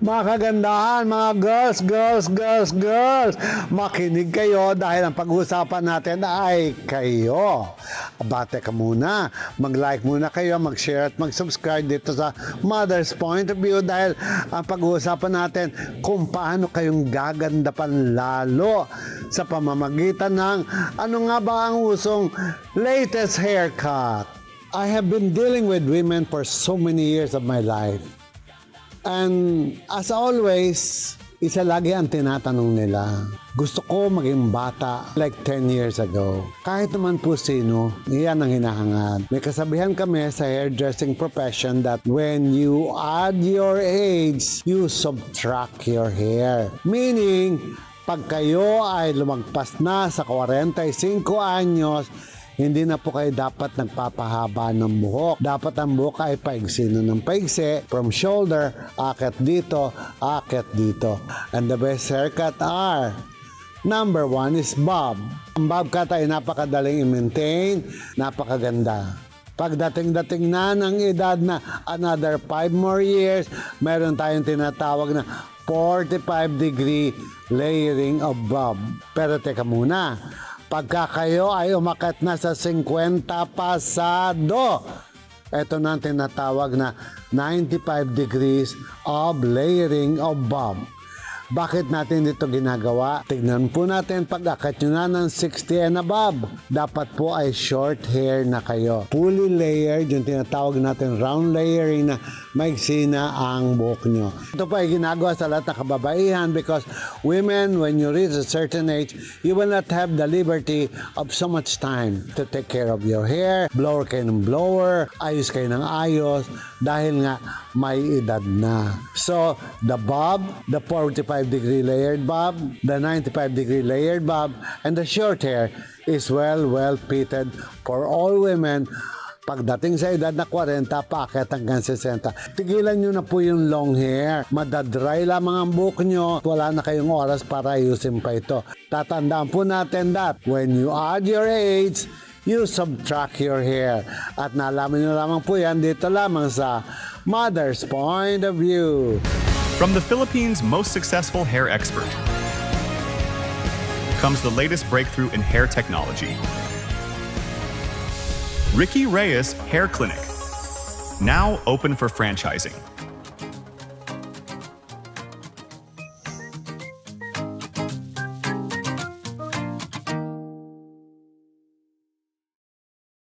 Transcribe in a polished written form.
Mga kagandahan, mga girls, makinig kayo dahil ang pag-uusapan natin ay kayo. Aba, teka muna, mag-like muna kayo, mag-share at mag-subscribe dito sa Mother's Point of View dahil ang pag-uusapan natin kung paano kayong gaganda panlalo sa pamamagitan ng ano nga ba ang usong latest haircut. I have been dealing with women for so many years of my life. And as always, isa lagi ang tinatanong nila. Gusto ko maging bata like 10 years ago. Kahit naman po sino, iyan ang hinahangad. May kasabihan kami sa hairdressing profession that when you add your age, you subtract your hair. Meaning, pag kayo ay lumagpas na sa 45 anyos, hindi na po kayo dapat nagpapahaba ng buhok. Dapat ang buhok ay paigsi na ng paigsi. From shoulder, akit dito. And the best haircut are, number 1 is bob. Ang bob cut ay napakadaling i-maintain, napakaganda. Pagdating-dating na ng edad na another 5 more years, meron tayong tinatawag na 45-degree layering of bob. Pero teka muna, pagka kayo ay umakyat na sa 50 pasado, ito na ang tinatawag na 95 degrees of layering of bob. Bakit natin dito ginagawa? Tignan po natin pag-akyat nyo na ng 60 and above. Dapat po ay short hair na kayo. Fully layered, yung tinatawag natin round layering na maigsi na ang buhok nyo. Ito po ay ginagawa sa lahat ng kababaihan because women, when you reach a certain age, you will not have the liberty of so much time to take care of your hair. Blower kayo ng blower, ayos kayo ng ayos, dahil nga may edad na. So, the bob, the 45-degree layered bob, the 95-degree layered bob, and the short hair is well fitted for all women. Pagdating sa edad na 40, paakyat hanggang 60. Tigilan nyo na po yung long hair. Madadry lamang ang buhok nyo. Wala na kayong oras para ayusin pa ito. Tatandaan po natin that when you add your age, you subtract your hair. At nalaman nyo lamang po yan dito lamang sa Mother's Point of View. From the Philippines' most successful hair expert comes the latest breakthrough in hair technology. Ricky Reyes Hair Clinic, now open for franchising.